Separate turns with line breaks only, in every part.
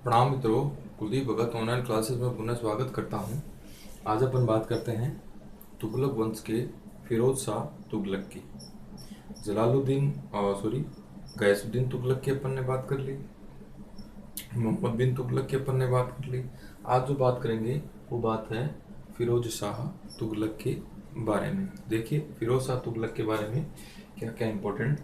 प्रणाम मित्रों, कुलदीप भगत online classes में पुनः स्वागत करता हूं। आज अपन बात करते हैं तुगलक वंश के फिरोज शाह तुगलक की। जलालुद्दीन सॉरी गयासुद्दीन तुगलक की अपन ने बात कर ली, मोहम्मद बिन तुगलक की अपन ने बात कर ली। आज जो बात करेंगे वो बात है फिरोज शाह तुगलक के बारे में। देखिए फिरोज शाह तुगलक के बारे में क्या क्या इम्पोर्टेंट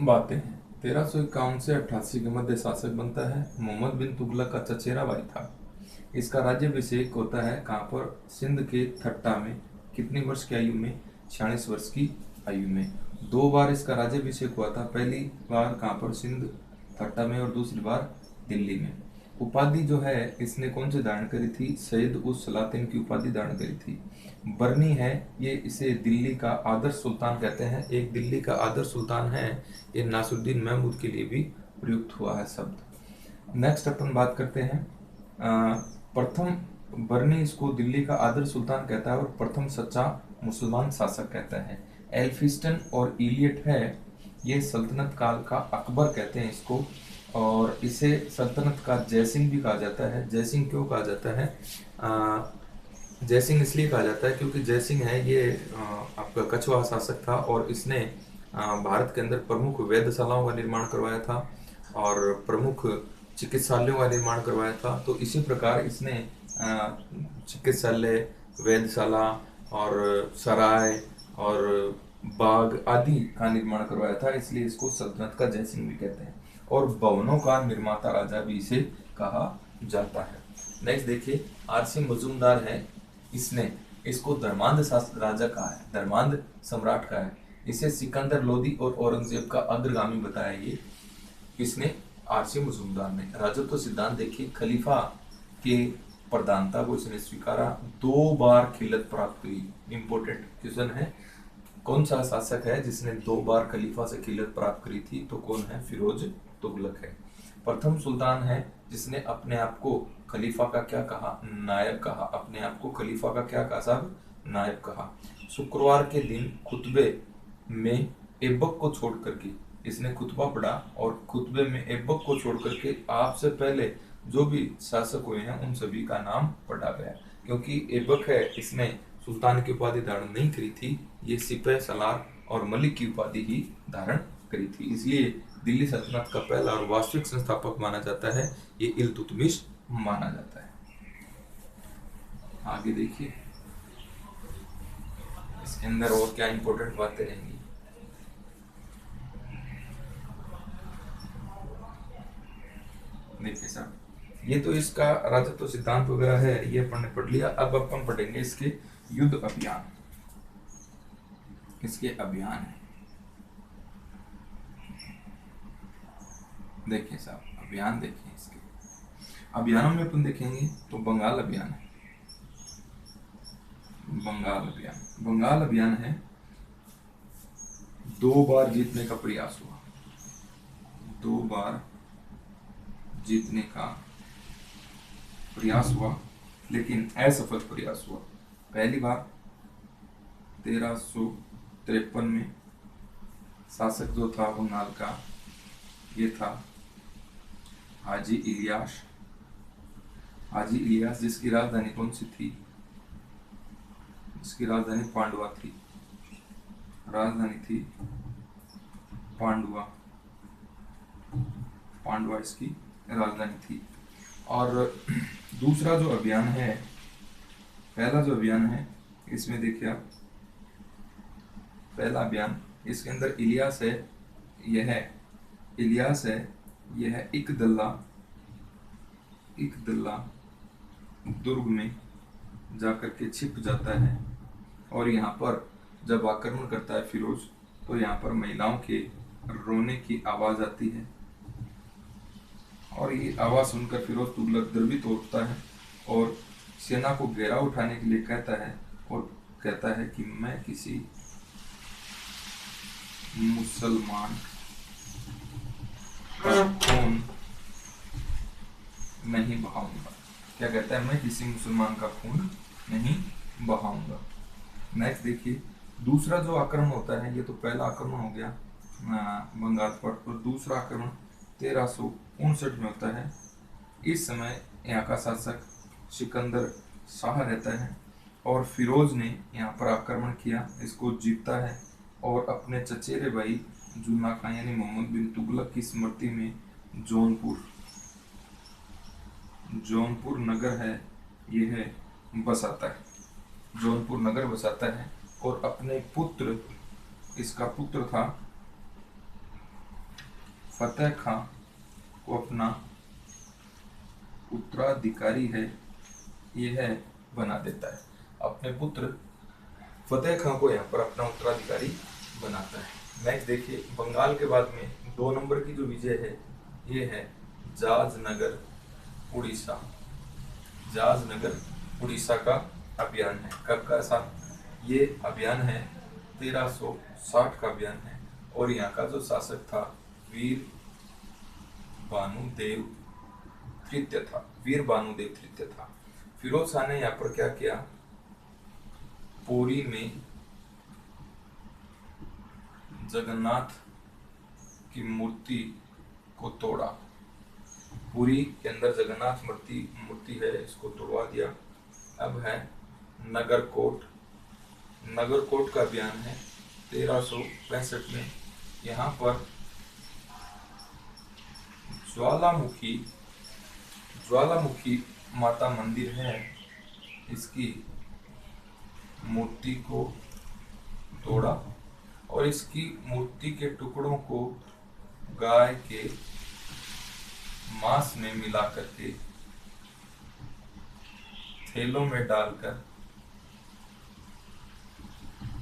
बातें हैं। 1351 से 88 के मध्य शासक बनता है। मोहम्मद बिन तुगलक का चचेरा भाई था। इसका राज्याभिषेक होता है कहाँ पर? सिंध के थट्टा में। कितनी वर्ष की आयु में? 46 वर्ष की आयु में। 2 बार इसका राज्याभिषेक हुआ था। पहली बार कहाँ पर? सिंध थट्टा में, और दूसरी बार दिल्ली में। उपाधि जो है इसने कौन से धारण करी थी? सैयद उस सलातिन की उपाधि धारण करी थी। बरनी है ये, इसे दिल्ली का आदर्श सुल्तान कहते हैं। एक दिल्ली का आदर्श सुल्तान है, ये नासरुद्दीन महमूद के लिए भी प्रयुक्त हुआ है शब्द। नेक्स्ट अपन बात करते हैं प्रथम। बरनी इसको दिल्ली का आदर्श सुल्तान कहता है और प्रथम सच्चा मुसलमान शासक कहता है। एल्फिस्टन और इलियट है, ये सल्तनत काल का अकबर कहते हैं इसको, और इसे सल्तनत का जयसिंह भी कहा जाता है। जयसिंह क्यों कहा जाता है? जयसिंह इसलिए कहा जाता है क्योंकि जयसिंह है ये आपका कछुआ शासक था, और इसने भारत के अंदर प्रमुख वेधशालाओं का निर्माण करवाया था और प्रमुख चिकित्सालयों का निर्माण करवाया था। तो इसी प्रकार इसने चिकित्सालय, वेधशाला और सराय और बाग आदि का निर्माण करवाया था, इसलिए इसको सल्तनत का जयसिंह भी कहते हैं। और भवनों का निर्माता राजा भी इसे कहा जाता है। नेक्स्ट देखिए, आरसी मजूमदार है, इसको धर्मांध राजा कहा है, धर्मांध सम्राट का है। इसे सिकंदर लोदी और औरंगजेब का अग्रगामी बताया ये इसने, आरसी मजूमदार ने। राजत्व सिद्धांत देखिए, खलीफा के प्रधानता को इसने स्वीकारा। 2 बार खिलत प्राप्त हुई। इंपोर्टेंट क्वेश्चन है, कौन सा शासक है जिसने 2 बार खलीफा से खिलत प्राप्त करी थी? तो कौन है? फिरोज तुगलक है। प्रथम सुल्तान है जिसने अपने आप को खलीफा का क्या कहा? नायब कहा। अपने आप को खलीफा का क्या कहा साहब? नायब कहा। शुक्रवार के दिन खुतबे में ऐबक को छोड़ करके इसने खुतबा पढ़ा, और खुतबे में ऐबक को छोड़ करके आपसे पहले जो भी शासक हुए हैं उन सभी का नाम पढ़ा गया। क्योंकि ऐबक है, इसने सुल्तान की उपाधि धारण नहीं करी थी, ये सिपह सलार और मलिक की उपाधि ही धारण करी थी। इसलिए दिल्ली सल्तनत का पहला और वास्तविक संस्थापक माना जाता है ये इल्तुतमिश माना जाता है। आगे देखिए इसके अंदर और क्या इंपॉर्टेंट बातें रहेंगी। देखिए साहब, ये तो इसका राजत्व सिद्धांत वगैरह है, ये अपन ने पढ़ लिया। अब अपन पढ़ेंगे इसके युद्ध अभियान। इसके अभियान है, देखिए साहब अभियान देखिए। इसके अभियानों में अपन देखेंगे तो बंगाल अभियान है। बंगाल अभियान है, 2 बार जीतने का प्रयास हुआ। 2 बार जीतने का प्रयास हुआ, लेकिन असफल प्रयास हुआ। पहली बार 1353 में शासक जो था बंगाल का ये था हाजी इलियास। जिसकी राजधानी कौन सी थी? इसकी राजधानी पांडुआ थी। राजधानी थी पांडुआ इसकी राजधानी थी। और दूसरा जो अभियान है, पहला जो अभियान है इसमें देखिए आप, पहला अभियान इसके अंदर इलियास है, यह है इकदल्ला दुर्ग में जाकर के छिप जाता है, और यहाँ पर जब आक्रमण करता है फिरोज, तो यहाँ पर महिलाओं के रोने की आवाज आती है, और ये आवाज सुनकर फिरोज तुगलक द्रवित होता है और सेना को घेराव उठाने के लिए कहता है, और कहता है कि मैं किसी मुसलमान का खून नहीं बहाऊंगा। क्या कहता है? मैं किसी मुसलमान का खून नहीं बहाऊंगा। नेक्स्ट देखिए, दूसरा जो आक्रमण होता है, ये तो पहला आक्रमण हो गया बंगाल पर, और दूसरा आक्रमण 1359 में होता है इस समय यहाँ का शासक सिकंदर शाह रहता है और फिरोज ने यहाँ पर आक्रमण किया, इसको जीतता है और अपने चचेरे भाई जुन्ना खां यानी मोहम्मद बिन तुगलक की स्मृति में जौनपुर नगर है यह बसाता है, जौनपुर नगर बसाता है और अपने पुत्र, इसका पुत्र था फतेह खां को अपना उत्तराधिकारी है यह बना देता है। अपने पुत्र फतेह खां को यहाँ पर अपना उत्तराधिकारी बनाता है। नेक्स्ट देखिए, बंगाल के बाद में 2 नंबर की जो विजय है ये है जाजनगर उड़ीसा। जाजनगर उड़ीसा का अभियान है। कब का था ये अभियान है? 1360 का अभियान है और यहाँ का जो शासक था वीर भानुदेव तृतीय था। फिरोज शाह ने यहाँ पर क्या किया? पुरी में जगन्नाथ की मूर्ति को तोड़ा। पुरी के अंदर जगन्नाथ मूर्ति है, इसको तोड़वा दिया। अब है नगरकोट का अभियान है 1365 में। यहाँ पर ज्वालामुखी माता मंदिर है, इसकी मूर्ति को तोड़ा और इसकी मूर्ति के टुकड़ों को गाय के मांस में मिला करके थैलों में डालकर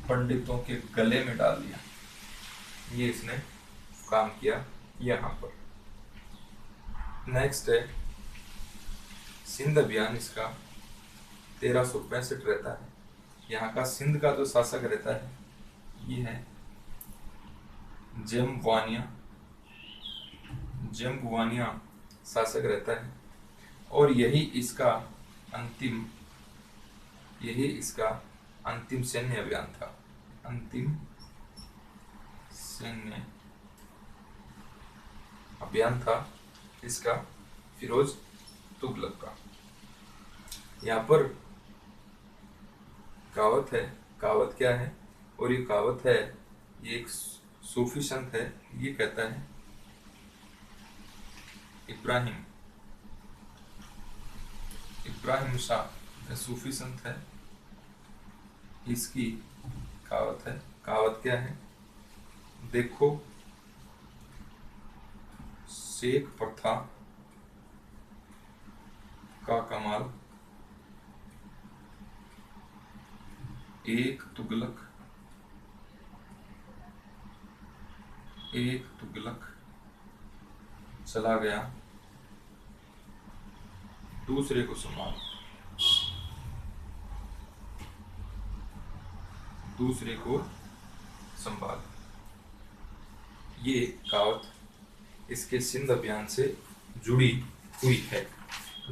पंडितों के गले में डाल दिया। ये इसने काम किया यहाँ पर। नेक्स्ट है सिंध अभियान, इसका 1365 रहता है। यहाँ का सिंध का जो शासक रहता है ये है जम्बुवानिया शासक रहता है और यही इसका अंतिम सैन्य अभियान था। अंतिम सैन्य अभियान था इसका फिरोज तुगलक का। यहाँ पर कहावत है, कहावत क्या है? और ये कहावत है, ये एक सूफी संत है, ये कहता है इब्राहिम शाह सूफी संत है, इसकी कहावत है। कहावत क्या है? देखो शेख प्रथा का कमाल, एक तुगलक चला गया, दूसरे को संभाल। ये कहावत इसके सिंध अभियान से जुड़ी हुई है।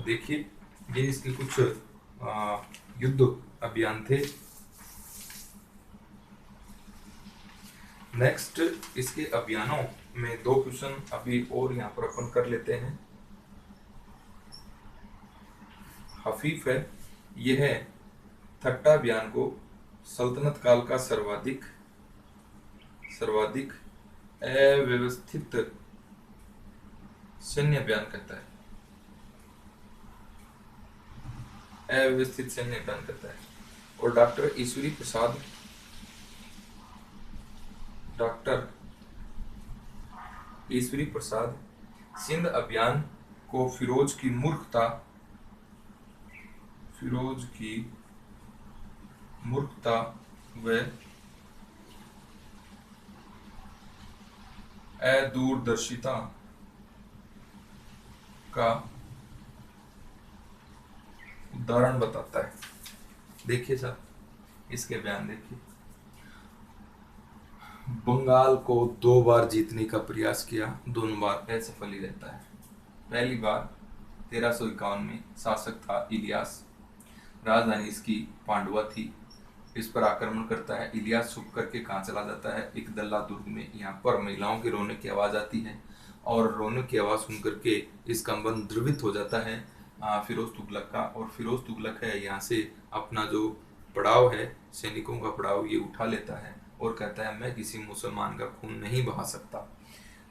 देखिए, ये इसके कुछ युद्ध अभियान थे। नेक्स्ट, इसके अभियानों में 2 क्वेश्चन अभी और यहाँ पर अपन कर लेते हैं। हफीफ है, यह है थट्टा अभियान को सल्तनत काल का सर्वाधिक अव्यवस्थित सैन्य अभियान कहता है। और डॉक्टर ईश्वरी प्रसाद सिंध अभियान को फिरोज की मूर्खता व अदूरदर्शिता का उदाहरण बताता है। देखिए सर, इसके बयान देखिए। बंगाल को 2 बार जीतने का प्रयास किया, दोनों बार असफल ही रहता है। पहली बार 1351 में शासक था इलियास, राजधानी इसकी पांडुआ थी। इस पर आक्रमण करता है। इलियास छुप करके कहाँ चला जाता है, एक दल्ला दुर्ग में। यहाँ पर महिलाओं के रोने की आवाज आती है और रोने की आवाज सुन करके इसका मन द्रवित हो जाता है फिरोज तुगलक का। और फिरोज तुगलक है यहाँ से अपना जो पड़ाव है, सैनिकों का पड़ाव, ये उठा लेता है और कहता है मैं किसी मुसलमान का खून नहीं बहा सकता।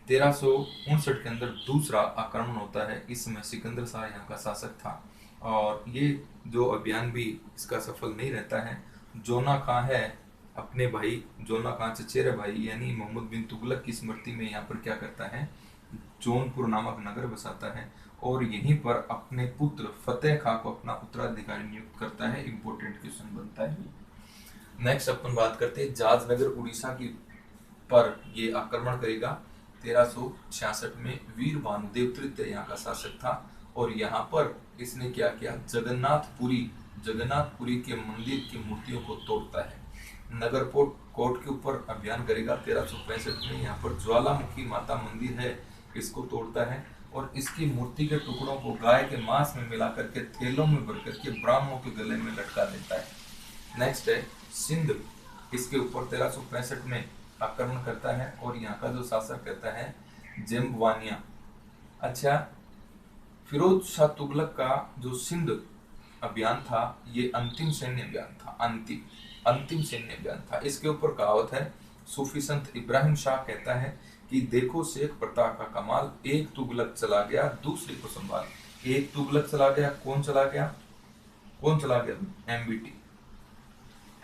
1359 के अंदर दूसरा आक्रमण होता है। इस समय सिकंदर शाह यहाँ का शासक था और ये जो अभियान भी इसका सफल नहीं रहता है। जोना खां है, अपने भाई जोना खां चचेरे भाई यानी मोहम्मद बिन तुगलक की स्मृति में यहाँ पर क्या करता है, जौनपुर नामक नगर बसाता है और यहीं पर अपने पुत्र फतेह खां को अपना उत्तराधिकारी नियुक्त करता है। इंपॉर्टेंट क्वेश्चन बनता है। नेक्स्ट अपन बात करते हैं जाजनगर उड़ीसा की पर ये आक्रमण करेगा। 1366 में वीर भानुदेव तृतीय यहाँ का शासक था और यहाँ पर इसने क्या किया, जगन्नाथपुरी के मंदिर की मूर्तियों को तोड़ता है। नगरकोट कोट के ऊपर अभियान करेगा 1365 में। यहाँ पर ज्वालामुखी माता मंदिर है, इसको तोड़ता है और इसकी मूर्ति के टुकड़ों को गाय के मांस में मिला करके थैलों में भर करके ब्राह्मणों के गले में लटका देता है। नेक्स्ट है सिंध, इसके ऊपर 1365 में आक्रमण करता है और यहाँ का जो शासक कहता है जेम्बवानिया। अच्छा, फिरोज शाह तुगलक का जो सिंध अभियान था ये अंतिम सैन्य अभियान था, अंतिम सैन्य अभियान था। इसके ऊपर कहावत है, सूफी संत इब्राहिम शाह कहता है कि देखो शेख प्रताप का कमाल, एक तुगलक चला गया दूसरे को संभाल। एक तुगलक चला गया, कौन चला गया,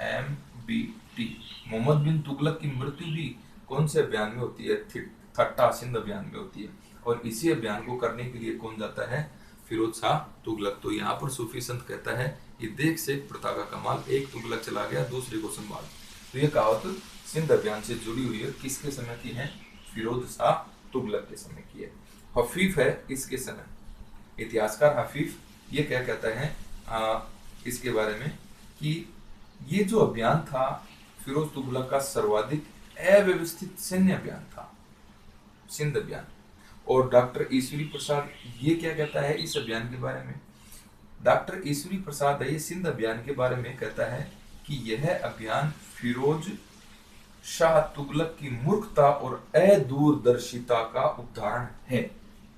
एमबीटी मोहम्मद बिन तुगलक की मृत्यु भी कौन से अभियान में होती है, थट्टा सिंध अभियान में होती है और इसी अभियान को करने के लिए कौन जाता है, फिरोज शाह तुगलक। तो यहाँ पर सूफी संत कहता है ये देख शेख प्रताप का कमाल, एक तुगलक चला गया दूसरे को संभाल। तो ये कहावत सिंध अभियान से जुड़ी हुई है, किसके समय की है, फिरोज शाह तुगलक के समय की है। हफीफ है इसके समय, इतिहासकार हफीफ ये क्या कहता है इसके बारे में कि ये जो अभियान था फिरोज तुगलक का सर्वाधिक अव्यवस्थित सैन्य अभियान था, सिंध अभियान। और डॉक्टर ईश्वरी प्रसाद ये क्या कहता है इस अभियान के बारे में, डॉक्टर ईश्वरी प्रसाद है ये सिंध अभियान के बारे में कहता है कि यह अभियान फिरोज शाह तुगलक की मूर्खता और अदूरदर्शिता का उदाहरण है।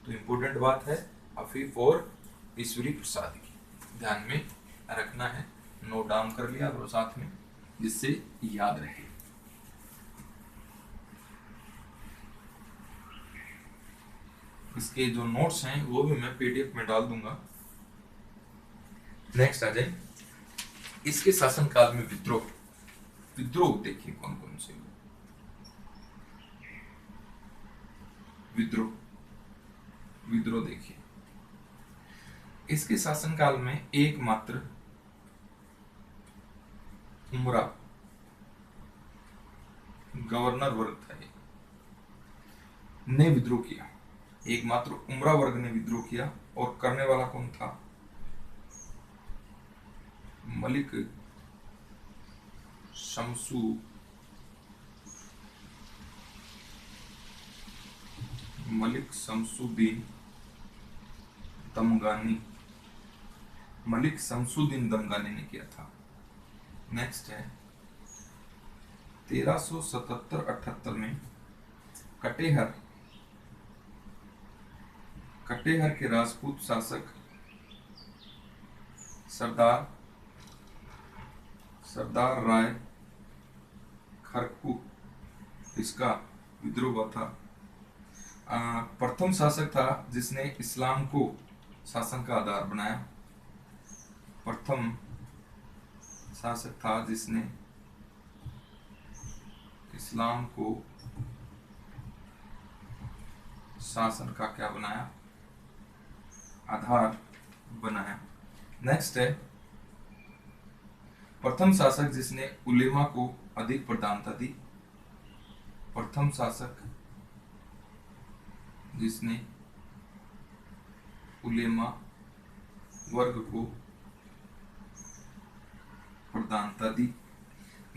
तो इंपोर्टेंट बात है हफीफ और ईश्वरी प्रसाद की, ध्यान में रखना है, नोट डाउन कर लिया और साथ में जिससे याद रहे। इसके जो नोट्स हैं वो भी मैं पीडीएफ में डाल दूंगा। नेक्स्ट आ जाए, इसके शासनकाल में विद्रोह देखिए कौन कौन से विद्रोह देखिए। इसके शासनकाल में एकमात्र उमरा गवर्नर वर्ग था ने विद्रोह किया, एकमात्र उमरा वर्ग ने विद्रोह किया और करने वाला कौन था, मलिक शमसुद्दीन दमगानी ने किया था। नेक्स्ट है 1377-78 में कटेहर के राजपूत शासक सरदार राय खरकू, इसका विद्रोह हुआ था। प्रथम शासक था जिसने इस्लाम को शासन का आधार बनाया, प्रथम शासक था जिसने इस्लाम को शासन का क्या बनाया, आधार बनाया। नेक्स्ट है प्रथम शासक जिसने उलेमा को अधिक प्रधानता दी, प्रथम शासक जिसने उलेमा वर्ग को प्रधानता दी।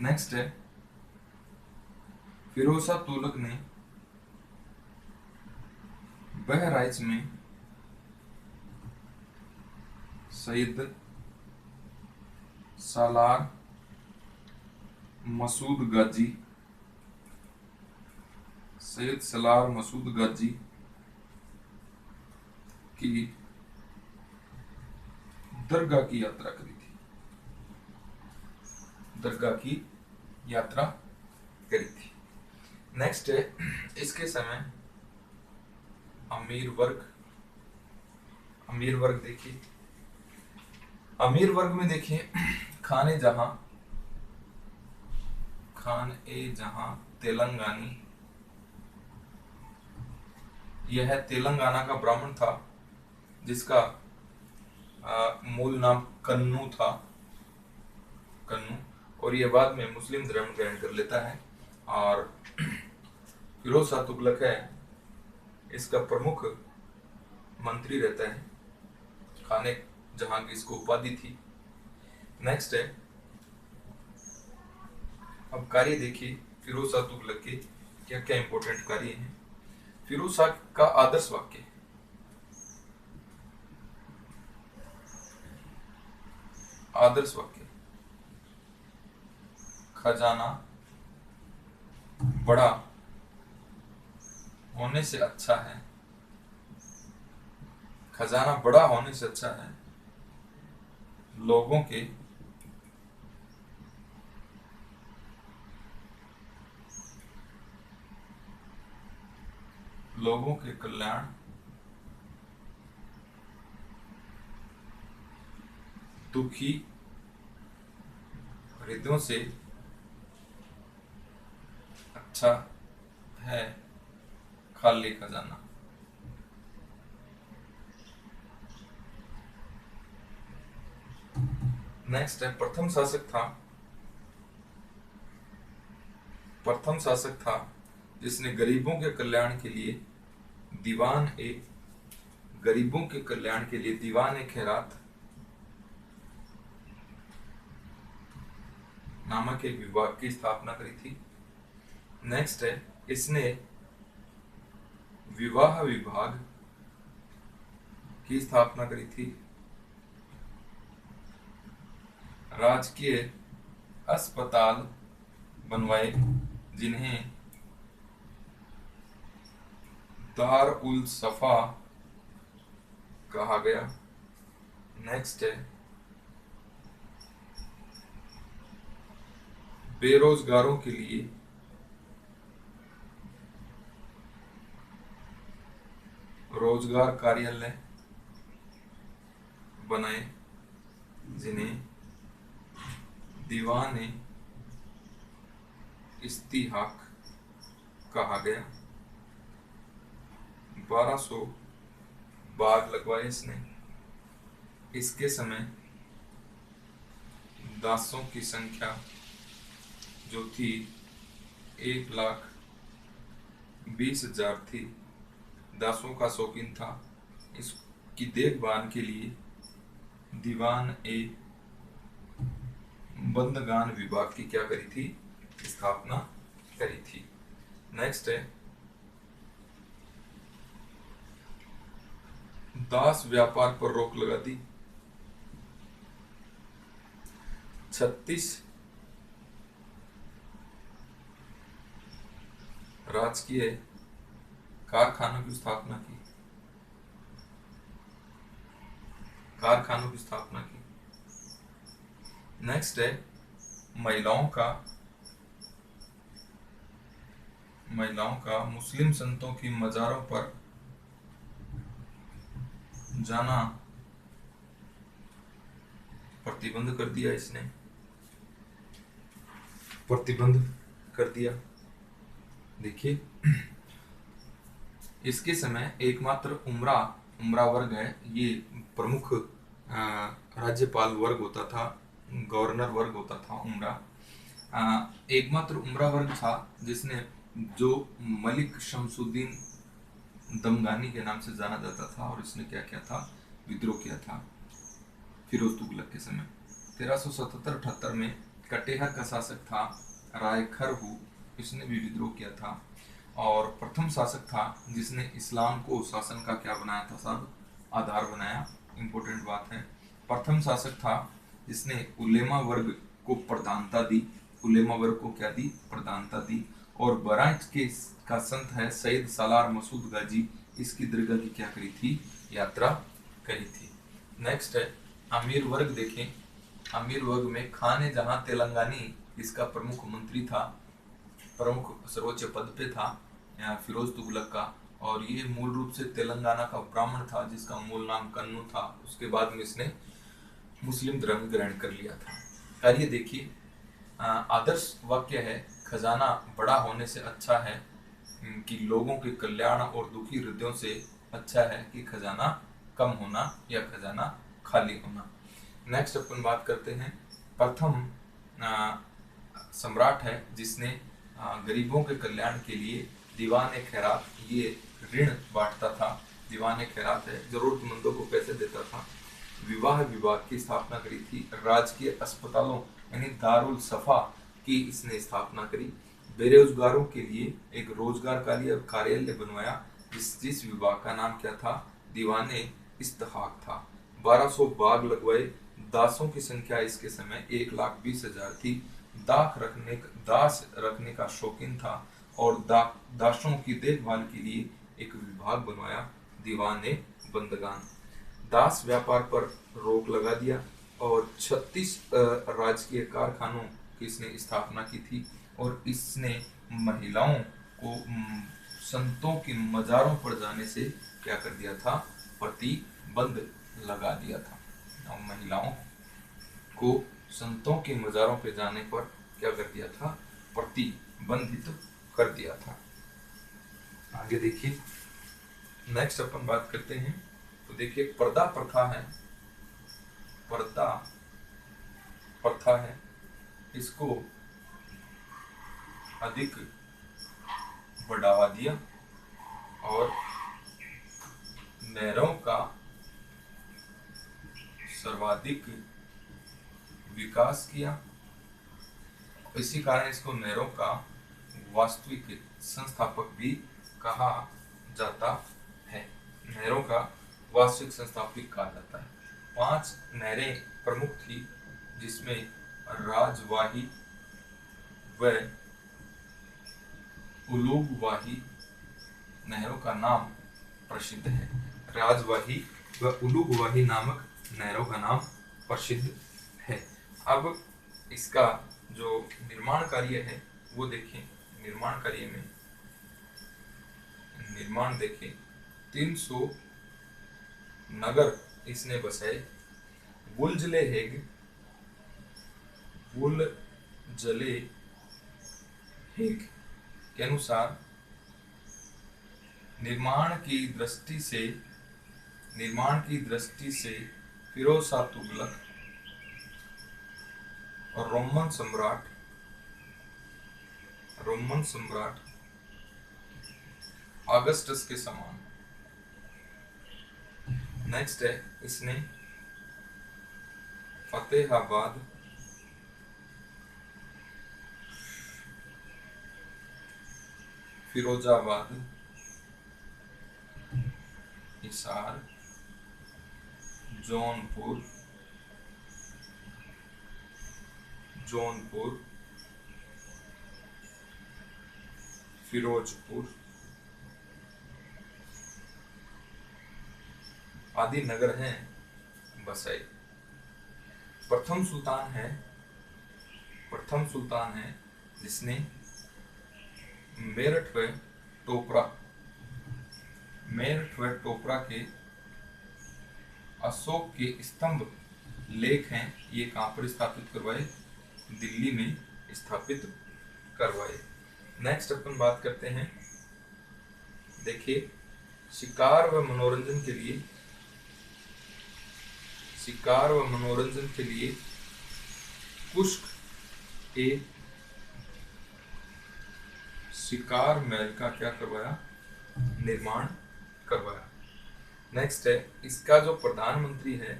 नेक्स्ट है फिरोज शाह तुगलक ने बहराइच में सैयद सालार मसूद गाजी, सैयद सलार मसूद गाजी की दरगाह की यात्रा करी थी, दरगाह की यात्रा करी थी। नेक्स्ट है, इसके समय अमीर वर्ग, अमीर वर्ग देखिए, अमीर वर्ग में देखिए खान ए जहां तेलंगानी, यह तेलंगाना का ब्राह्मण था जिसका मूल नाम कन्नू था, कन्नू, और यह बाद में मुस्लिम धर्म ग्रहण कर लेता है और फिरोज शाह तुगलक है इसका प्रमुख मंत्री रहता है, खाने जहां की इसको उपाधि थी। नेक्स्ट है, अब कार्य देखिए फिरोज शाह तुगलक के क्या क्या इंपॉर्टेंट कार्य हैं। फिरोज शाह का आदर्श वाक्य, आदर्श वाक्य, खजाना बड़ा होने से अच्छा है, खजाना बड़ा होने से अच्छा है लोगों के कल्याण, दुखी हृदयों से अच्छा है खाली खजाना। नेक्स्ट है, प्रथम शासक था जिसने गरीबों के कल्याण के लिए दीवान ए खैरात नामक एक विभाग की स्थापना करी थी। नेक्स्ट है, इसने विवाह विभाग की स्थापना करी थी, राजकीय अस्पताल बनवाए जिन्हें दार उल सफा कहा गया। नेक्स्ट है, बेरोजगारों के लिए रोजगार कार्यालय बनाए जिन्हें दीवान इस्तिहाक कहा गया। 1200 बाग लगवाए इसने। इसके समय दासों की संख्या जो थी 1,20,000 थी। दासों का शौकीन था। इसकी देखभाल के लिए दीवान ए बंदगान विभाग की क्या करी थी, स्थापना करी थी। नेक्स्ट है, दास व्यापार पर रोक लगा दी। 36 राजकीय कारखानों की स्थापना की, नेक्स्ट है, महिलाओं का मुस्लिम संतों की मजारों पर जाना प्रतिबंध कर दिया। इसने प्रतिबंध कर दिया। देखिए, इसके समय एकमात्र उमरा वर्ग है, ये प्रमुख राज्यपाल वर्ग होता था, गवर्नर वर्ग होता था उमरा। एकमात्र उमरा वर्ग था जिसने, जो मलिक शमसुद्दीन दमगानी के नाम से जाना जाता था, और इसने क्या किया था, विद्रोह किया था फिरोज तुगलक के समय। 1377-78 में कटेहर का शासक था राय खरहू, इसने भी विद्रोह किया था। और प्रथम शासक था जिसने इस्लाम को शासन का क्या बनाया था साहब, आधार बनाया। इंपॉर्टेंट बात है, प्रथम शासक था जिसने उलेमा वर्ग को प्रधानता दी, उलेमा वर्ग को क्या दी, प्रधानता दी। और बहराइच के का संत है सैयद सालार मसूद गाजी, इसकी दरगाह की क्या करी थी, यात्रा करी थी। नेक्स्ट है अमीर वर्ग। देखें अमीर वर्ग में खान जहां तेलंगानी इसका प्रमुख मंत्री था, प्रमुख सर्वोच्च पद पे था फिरोज तुगलक का। और ये मूल रूप से तेलंगाना का ब्राह्मण था जिसका मूल नाम कन्नू था। उसके बाद में इसने मुस्लिम धर्म ग्रहण कर लिया था। कार्य देखिए आदर्श वाक्य है, खजाना बड़ा होने से अच्छा है कि लोगों के कल्याण और दुखी हृदयों से अच्छा है कि खजाना कम होना या खजाना खाली होना। नेक्स्ट अपन बात करते हैं प्रथम सम्राट है जिसने गरीबों के कल्याण के लिए दीवान खैरात ये ऋण बांटता था। दीवान खैरात है जरूरतमंदों को पैसे देता था। विवाह विभाग की स्थापना करी थी। राजकीय अस्पतालों यानी दारुल सफा की इसने स्थापना करी। बेरोजगारों के लिए एक रोजगार कार्यालय बनवाया जिस विभाग का नाम क्या था, दीवाने इस्तेहाक था। 1200 बाग लगवाए। दासों की संख्या इसके समय 1,20,000 थी। दास रखने का शौकीन था और दासों की देखभाल के लिए एक विभाग बनवाया, दीवाने बंदगान। दास व्यापार पर रोक लगा दिया और 36 राजकीय कारखानों की इसने स्थापना की थी। और इसने महिलाओं को संतों की मजारों पर जाने से क्या कर दिया था, प्रतिबंध लगा दिया था। और महिलाओं को संतों के मजारों पर जाने पर क्या कर दिया था, प्रतिबंधित कर दिया था। आगे देखिए नेक्स्ट अपन बात करते हैं तो देखिए पर्दा प्रथा है। पर्दा प्रथा है, इसको अधिक बढ़ावा दिया और नहरों का सर्वाधिक विकास किया। इसी कारण इसको नहरों का वास्तविक संस्थापक भी कहा जाता है। नहरों का वास्तविक संस्थापक कहा जाता है। 5 नहरें प्रमुख थी जिसमें राजवाही व उलूगवाही नहरों का नाम प्रसिद्ध है। राजवाही व उलूगवाही नामक नहरों का नाम प्रसिद्ध है। अब इसका जो निर्माण कार्य है वो देखें। निर्माण कार्य में निर्माण देखें 300 नगर इसने बसाए। वुलजले हेग के अनुसार निर्माण की दृष्टि से फिरोज शाह तुगलक और रोमन सम्राट ऑगस्टस के समान। नेक्स्ट है इसने फतेहाबाद, फिरोजाबाद, हिसार, जौनपुर, फिरोजपुर आदि नगर हैं बसाए। प्रथम सुल्तान है जिसने मेरठ व टोपरा के अशोक के स्तंभ लेख हैं, ये कहां पर स्थापित करवाए, दिल्ली में स्थापित करवाए। नेक्स्ट अपन बात करते हैं, देखिए शिकार व मनोरंजन के लिए कुश्क ए शिकार महल का क्या करवाया, निर्माण करवाया। नेक्स्ट है इसका जो प्रधानमंत्री है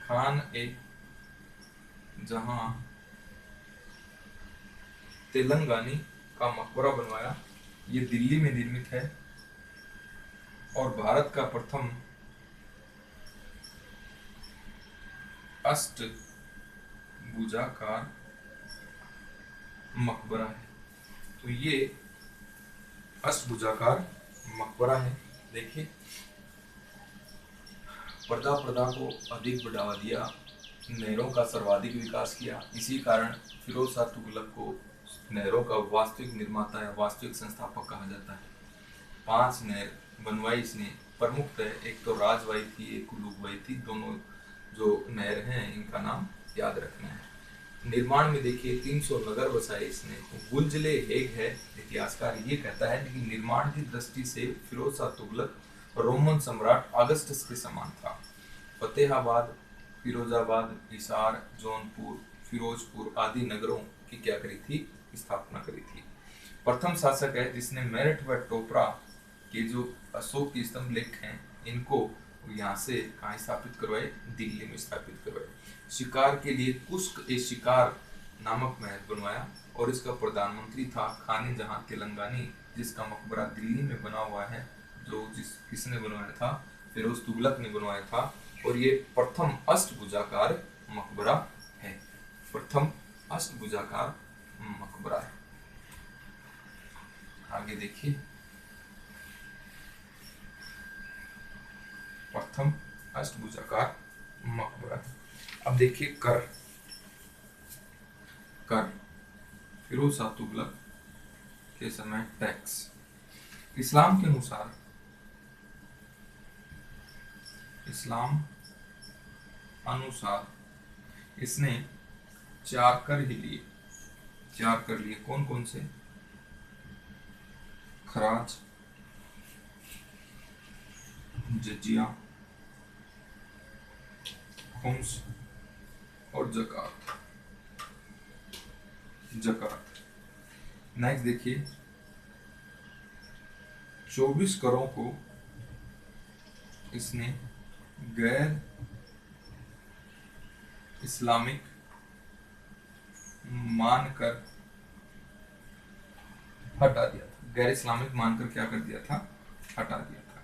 खान ए जहां तेलंगानी का मकबरा बनवाया, ये दिल्ली में निर्मित है और भारत का प्रथम भुजाकार मकबरा है। तो ये अष्टभुजाकार मकबरा है। देखिए, प्रदा को अधिक बढ़ावा दिया, नहरों का सर्वाधिक विकास किया। इसी कारण फिरोज शाह तुगलक को नहरों का वास्तविक निर्माता या वास्तविक संस्थापक कहा जाता है। 5 नहर बनवाई इसने, प्रमुखतः एक तो राजवाई थी, एक कुलुगवाई थी। दोनों जो नहर हैं इनका नाम याद रखना है। निर्माण में देखिए 300 नगर बसाए इसने। गुलजले हेग है इतिहासकार, ये कहता है कि निर्माण की दृष्टि से फिरोज शाह तुगलक रोमन सम्राट अगस्टस के समान था। फतेहाबाद, फिरोजाबाद, हिसार, जौनपुर, फिरोजपुर आदि नगरों की क्या करी थी, स्थापना करी थी। प्रथम शासक है जिसने मेरठ व टोपरा के जो अशोक की स्तंभ लेख हैं इनको यहाँ से कहाँ स्थापित करवाए, दिल्ली में स्थापित करवाए। शिकार के लिए कुस्क ए शिकार नामक महल बनवाया और इसका प्रधानमंत्री था खाने जहां तेलंगानी, जिसका मकबरा दिल्ली में बना हुआ है। जो किसने बनवाया था, फिरोज तुगलक ने बनवाया था। और ये प्रथम अष्टभुजाकार मकबरा है। प्रथम अष्टभुजाकार मकबरा है। आगे देखिए, प्रथम अष्टभुजाकार मकबरा। अब देखिए कर फिरोज शाह तुगलक के समय टैक्स। इस्लाम अनुसार इसने 4 कर ही लिए। 4 कर लिए, कौन कौन से? खराज, जजिया, खुम्स और जकात। नेक्स्ट देखिए, 24 करों को इसने गैर इस्लामिक मानकर हटा दिया था। गैर इस्लामिक मानकर क्या कर दिया था, हटा दिया था।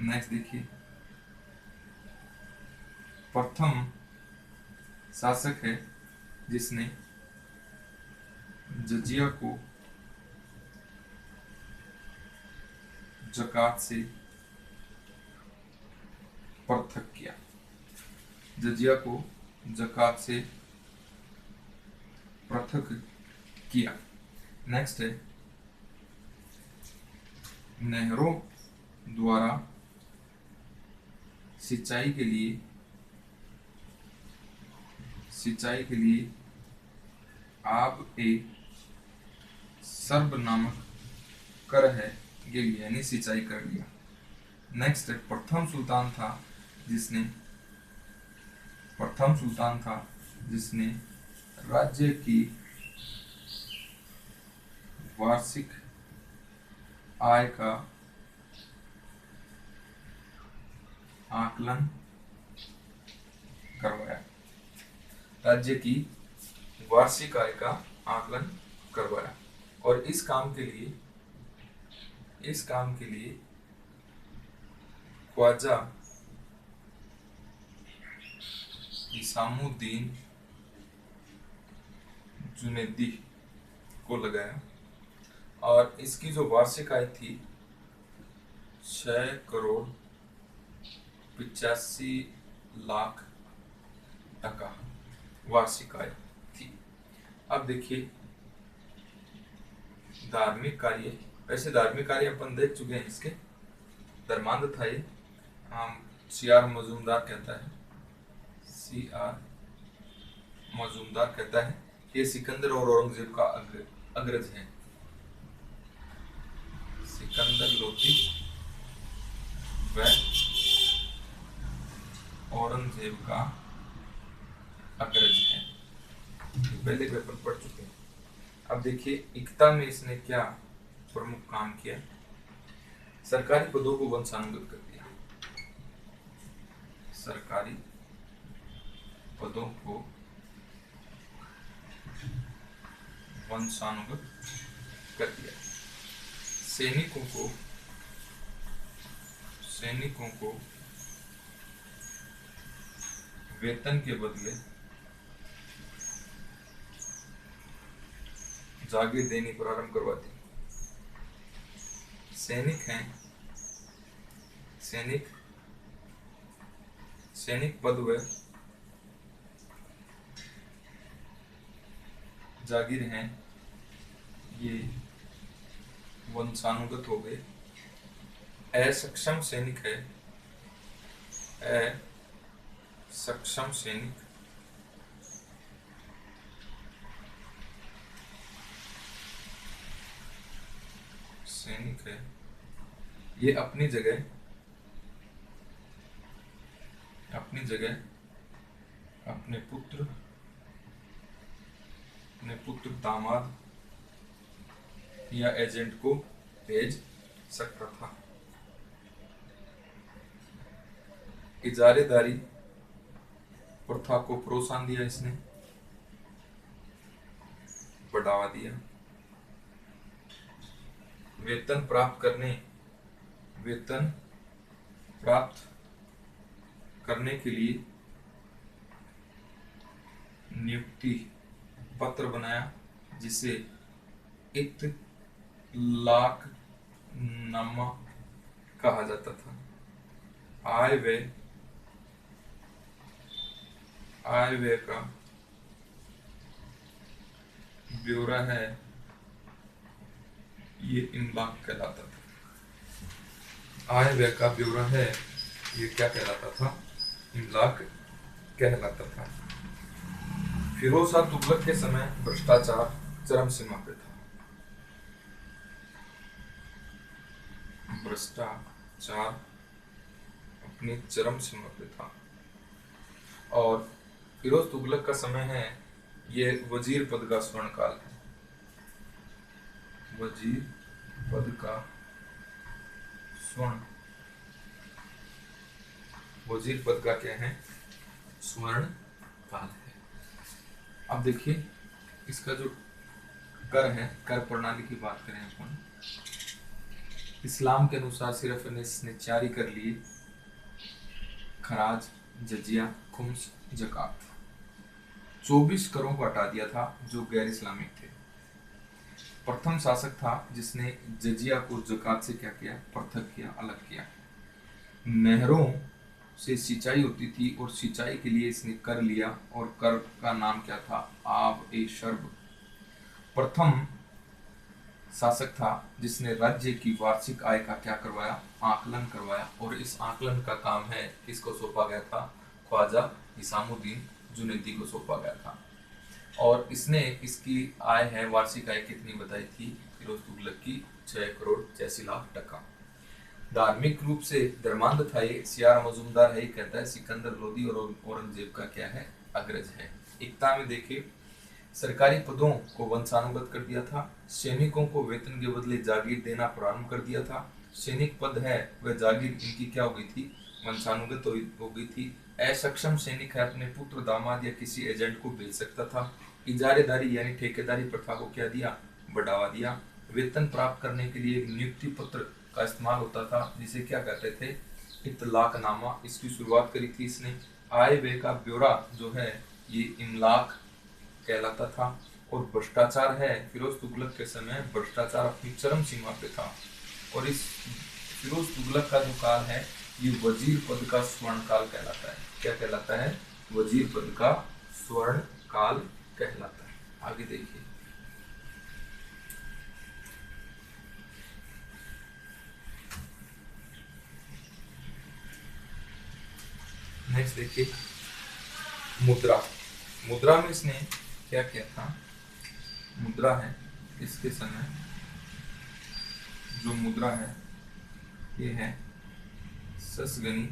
नेक्स्ट देखिए, प्रथम शासक है जिसने जजिया को जकात से पृथक किया। जजिया को जकात से पृथक किया। नेक्स्ट है, नहरों द्वारा सिंचाई के लिए आब ए सर्ब नामक कर है, ये लिया, यानी सिंचाई कर लिया। नेक्स्ट है, प्रथम सुल्तान था जिसने राज्य की वार्षिक आय का आकलन करवाया। राज्य की वार्षिक आय का आकलन करवाया। और इस काम के लिए ख्वाजा इसामुद्दीन जुनैदी को लगाया। और इसकी जो वार्षिक आय थी 6,85,00,000 टका वार्षिक आय थी। अब देखिए, धार्मिक कार्य, वैसे धार्मिक कार्य अपन देख चुके हैं इसके। धर्मांध था ये, सीआर मजूमदार कहता है ये सिकंदर और औरंगजेब का अग्रज है। सिकंदर लोधी व औरंगजेब का अग्रज है। पहले पेपर पढ़ चुके हैं। अब देखिए, एकता में इसने क्या प्रमुख काम किया? सरकारी पदों को वंशानुगत कर दिया। सरकारी पदों को वंशानुगत कर दिया। सैनिकों को वेतन के बदले जागीर देनी प्रारंभ करवा दी। सैनिक हैं, सैनिक पद व जागीर हैं, ये वंशानुगत हो गए। असक्षम सैनिक है, असक्षम सैनिक है, ये अपनी जगह अपने पुत्र दामाद या एजेंट को भेज सकता था। इजारेदारी प्रथा को प्रोत्साहन दिया, इसने बढ़ावा दिया। वेतन प्राप्त करने के लिए नियुक्ति पत्र बनाया, जिसे इत्तलाकनामा कहा जाता था। आय व्यय का ब्यौरा है, ये इमलाक कहलाता था। आय व्यय का ब्यौरा है, ये क्या कहलाता था? इमलाक कहलाता था। फिरोज शाह तुगलक के समय भ्रष्टाचार चरम सीमा पे था। भ्रष्टाचार अपनी चरम सीमा पे था। और फिरोज तुगलक का समय है, ये वजीर पद का स्वर्ण काल है। वजीर पद का क्या है? स्वर्ण काल है। अब देखिए, इसका जो कर है, कर प्रणाली की बात करें अपन, इस्लाम के अनुसार सिर्फ इसने 4 ही कर लिए: खराज, जजिया, खुम्स, जकात। 24 करों को हटा दिया था जो गैर इस्लामिक थे। प्रथम शासक था जिसने जजिया को जकात से क्या किया? पृथक किया, अलग किया। नहरों से सिंचाई होती थी और सिंचाई के लिए इसने कर लिया, और कर का नाम क्या था? आब-ए-शर्ब। प्रथम शासक था जिसने राज्य की वार्षिक आय का क्या करवाया? आकलन करवाया, और इस आकलन का काम है किसको सौंपा गया था? ख्वाजा हिसामुद्दीन जुनैदी को सौंपा गया था। और इसने इसकी आय है, वार्षिक आय कितनी बताई थी फिरोज तुगलक की? 6 करोड़ 86 लाख टका। धार्मिक रूप से धर्मांध था ये। सियारा मजूमदार है, ये कहता है सिकंदर लोदी और औरंगजेब का क्या है? अग्रज है। एकता में देखिए, सरकारी पदों को वंशानुगत कर दिया था। सैनिकों को वेतन के बदले जागीर देना प्रारंभ कर दिया था। सैनिक पद है वह जागीर इनकी क्या हो गई थी? वंशानुगत हो गई थी। असक्षम सैनिक है, अपने पुत्र, दामाद या किसी एजेंट को भेज सकता था। इजारेदारी यानी ठेकेदारी प्रथा को क्या दिया? बढ़ावा दिया। वेतन प्राप्त करने के लिए नियुक्ति पत्र का इस्तेमाल होता था, जिसे क्या कहते थे? इत्तलाकनामा। इसकी शुरुआत करी थी इसने। आय व्यय का ब्यौरा जो है, ये इमलाक कहलाता था। और भ्रष्टाचार है, फिरोज तुगलक के समय भ्रष्टाचार अपनी चरम सीमा पे था। और इस फिरोज तुगलक का जो काल है, ये वजीर पद का स्वर्ण काल कहलाता है। क्या कहलाता है? वजीर पद का स्वर्ण काल कहलाता है। आगे देखिए, नेक्स्ट देखिए, मुद्रा में इसने क्या किया था? मुद्रा है, इसके समय जो मुद्रा है, ये है ससगनी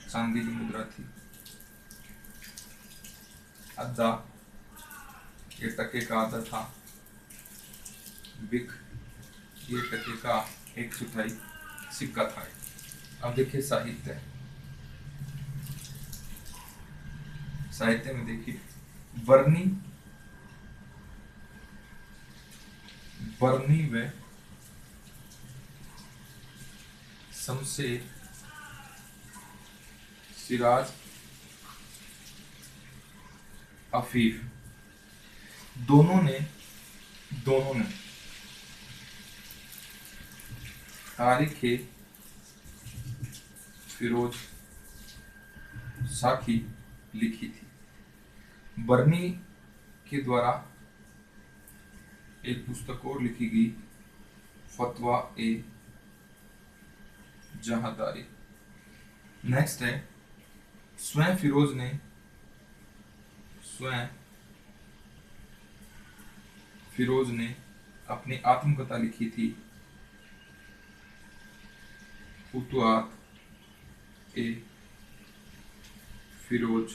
चांदी की मुद्रा थी। अद्दा, ये टके का आधा था। बिक, ये टके का 1/4 सिक्का था। अब देखिए साहित्य में देखिए, बरनी व शमशेर, सिराज, अफीफ। दोनों ने तारीख फिरोज साखी लिखी थी। बर्नी के द्वारा एक पुस्तक और लिखी गई, फतवा ए जहादारी। नेक्स्ट है, स्वयं फिरोज ने अपनी आत्मकथा लिखी थी, फुतुहात ए फिरोज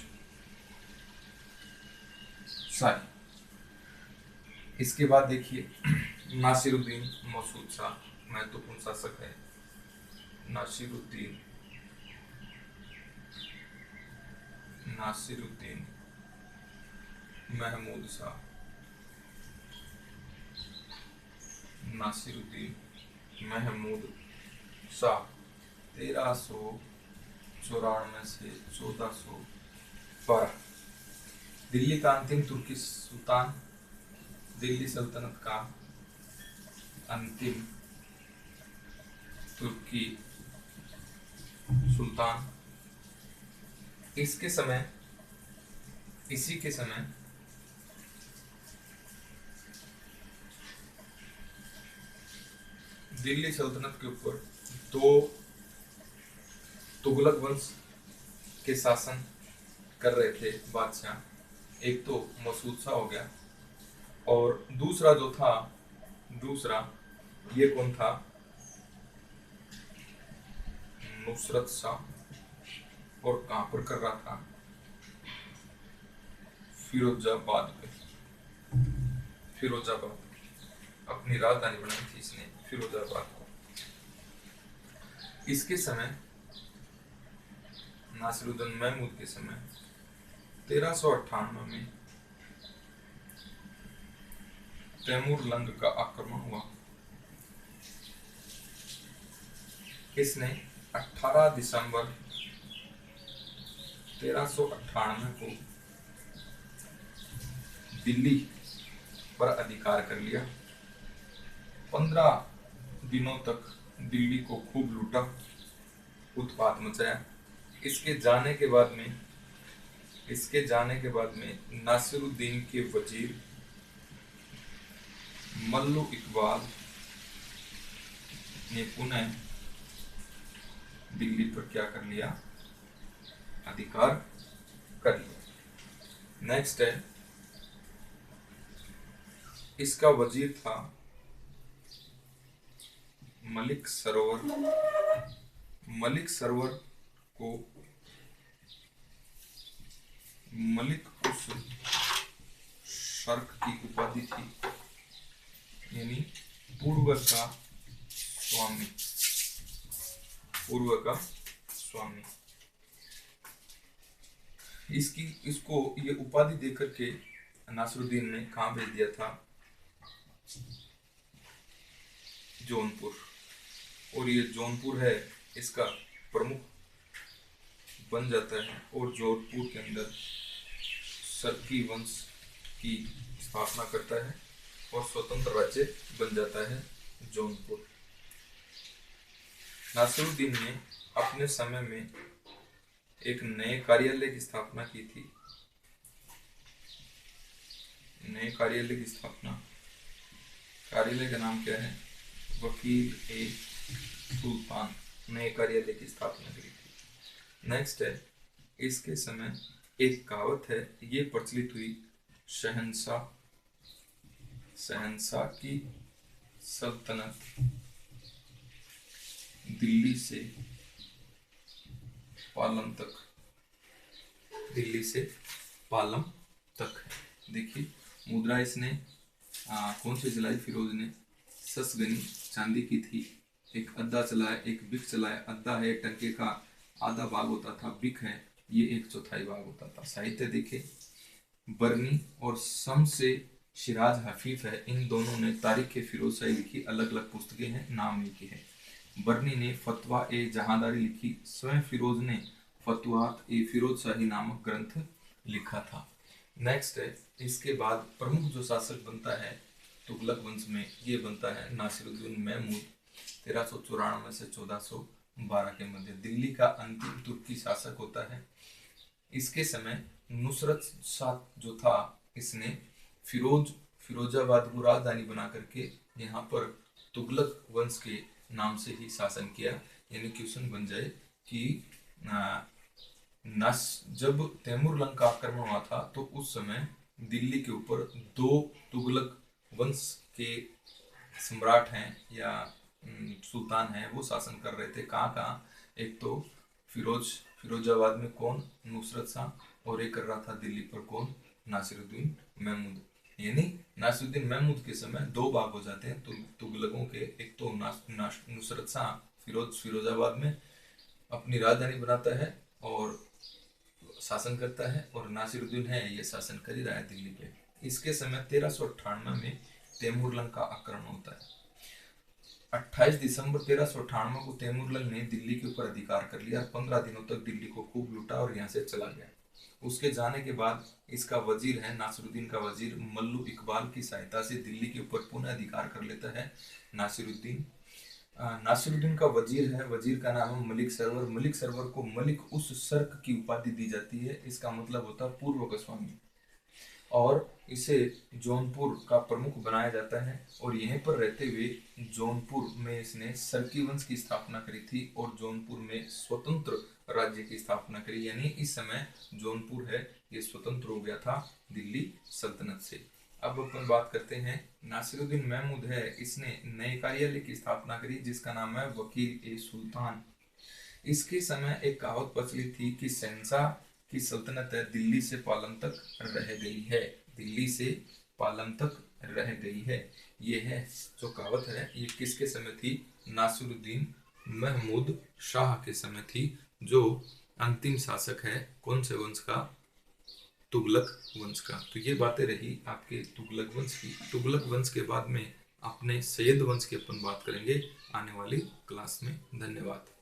शाही। इसके बाद देखिए, नासिरुद्दीन मसूद शाह महत्वपूर्ण शासक है। नासिरुद्दीन महमूद शाह, नासिरुद्दीन महमूद शाह 1394 से 1412। दिल्ली का अंतिम तुर्की सुल्तान, दिल्ली सल्तनत का अंतिम तुर्की सुल्तान। इसी के समय दिल्ली सल्तनत के ऊपर दो तुगलक वंश के शासन कर रहे थे बादशाह। एक तो मसूद शाह हो गया, और दूसरा ये कौन था? नुसरत शाह। और कहां पर कर रहा था? फिरोजाबाद अपनी राजधानी बनाई थी इसने, फिरोजाबाद को। इसके समय, नासिरुद्दीन महमूद के समय 1398 में तैमूर लंग का आक्रमण हुआ। इसने 18 दिसंबर 1398 को दिल्ली पर अधिकार कर लिया। 15 दिनों तक दिल्ली को खूब लूटा, उत्पात मचाया। इसके जाने के बाद में नासिरुद्दीन के वजीर मल्लू इकबाल ने पुनः दिल्ली पर क्या कर लिया? अधिकार कर लिया। नेक्स्ट है, इसका वजीर था मलिक सरोवर को मलिक उस शर्क की उपाधि थी, यानी पूर्व का स्वामी। इसको ये उपाधि देकर के नासिरुद्दीन ने कहां भेज दिया था? जौनपुर। और ये जौनपुर है, इसका प्रमुख बन जाता है, और जोधपुर के अंदर सरकी वंश की स्थापना करता है और स्वतंत्र राज्य बन जाता है जौनपुर। नासिरुद्दीन ने अपने समय में एक नए कार्यालय की स्थापना की थी। कार्यालय का नाम क्या है? वकील ए सुल्तान। नए कार्यालय की स्थापना की थी। नेक्स्ट है, इसके समय एक कहावत है, ये प्रचलित हुई, शहंशाह की सल्तनत दिल्ली से पालम तक है। देखिए, मुद्रा इसने कौन सी चलाई? फिरोज ने ससगनी चांदी की थी। एक अद्दा चलाया, एक बिक चलाया। अद्दा है टंके का आधा भाग होता था, बिक है ये 1/4 भाग होता था। साहित्य देखे, बरनी और शम्स-ए शिराज हफीफ है, इन दोनों ने तारीख फिरोज शाही लिखी। अलग अलग पुस्तकें हैं, नाम लिखी है। बरनी ने फतवा ए जहादारी लिखी। स्वयं फिरोज ने फतुहात ए फिरोज शाही नामक ग्रंथ लिखा था। नेक्स्ट है, इसके बाद प्रमुख जो शासक बनता है तुगलक वंश में, ये बनता है नासिरुद्दीन महमूद, 1394 से 1412 के मध्य दिल्ली का अंतिम तुर्की शासक होता है। इसके समय नुसरत शाह जो था, इसने फिरोजाबाद को राजधानी बना करके यहाँ पर तुगलक वंश के नाम से ही शासन किया। यानी क्वेश्चन बन जाए कि जब तैमूरलंग का आक्रमण हुआ था तो उस समय दिल्ली के ऊपर दो तुगलक वंश के सम्राट हैं या सुल्तान हैं, वो शासन कर रहे थे। कहाँ कहाँ? एक तो फिरोजाबाद में कौन? नुसरत शाह। और एक कर रहा था दिल्ली पर कौन? नासिरुद्दीन महमूद। यानी नासिरुद्दीन महमूद के समय दो भाग हो जाते हैं तुगलकों के। एक तो नुसरत शाह फिरोजाबाद में अपनी राजधानी बनाता है और शासन करता है, और नासिरुद्दीन है ये शासन कर ही रहा है दिल्ली पे। इसके समय 1398 में तैमूरलंग का आक्रमण होता है। 28 दिसंबर 1398 को तैमूरलंग ने दिल्ली के ऊपर अधिकार कर लिया और 15 दिनों तक दिल्ली को खूब लूटा और यहाँ से चला गया। उसके जाने के बाद इसका वजीर है, नासिरुद्दीन का वजीर मल्लू इकबाल की सहायता से दिल्ली के ऊपर पुनः अधिकार कर लेता है नासिरुद्दीन। नासिरुद्दीन का वजीर है, वजीर का नाम है मलिक सरवर। मलिक सरवर को मलिक उस सर्क की उपाधि दी जाती है, इसका मतलब होता है पूर्व का स्वामी। और इसे जौनपुर का प्रमुख बनाया जाता है और यहीं पर रहते हुए जौनपुर में इसने सरकी वंश की स्थापना करी थी और जौनपुर में स्वतंत्र राज्य की स्थापना करी। यानी इस समय जौनपुर है ये स्वतंत्र हो गया था दिल्ली सल्तनत से। अब अपन बात करते हैं, नासिरुद्दीन महमूद है, इसने नए कार्यालय की स्थापना करी जिसका नाम है वकील ए सुल्तान। इसके समय एक कहावत प्रचलित थी कि शहंशाह की सल्तनत है दिल्ली से पालम तक रह गई है, दिल्ली से पालम तक रह गई है। ये है जो कहावत है, ये किसके समय थी? नासिरुद्दीन महमूद शाह के समय थी, जो अंतिम शासक है कौन से वंश का? तुगलक वंश का। तो ये बातें रही आपके तुगलक वंश की। तुगलक वंश के बाद में अपने सैयद वंश की अपन बात करेंगे आने वाली क्लास में। धन्यवाद।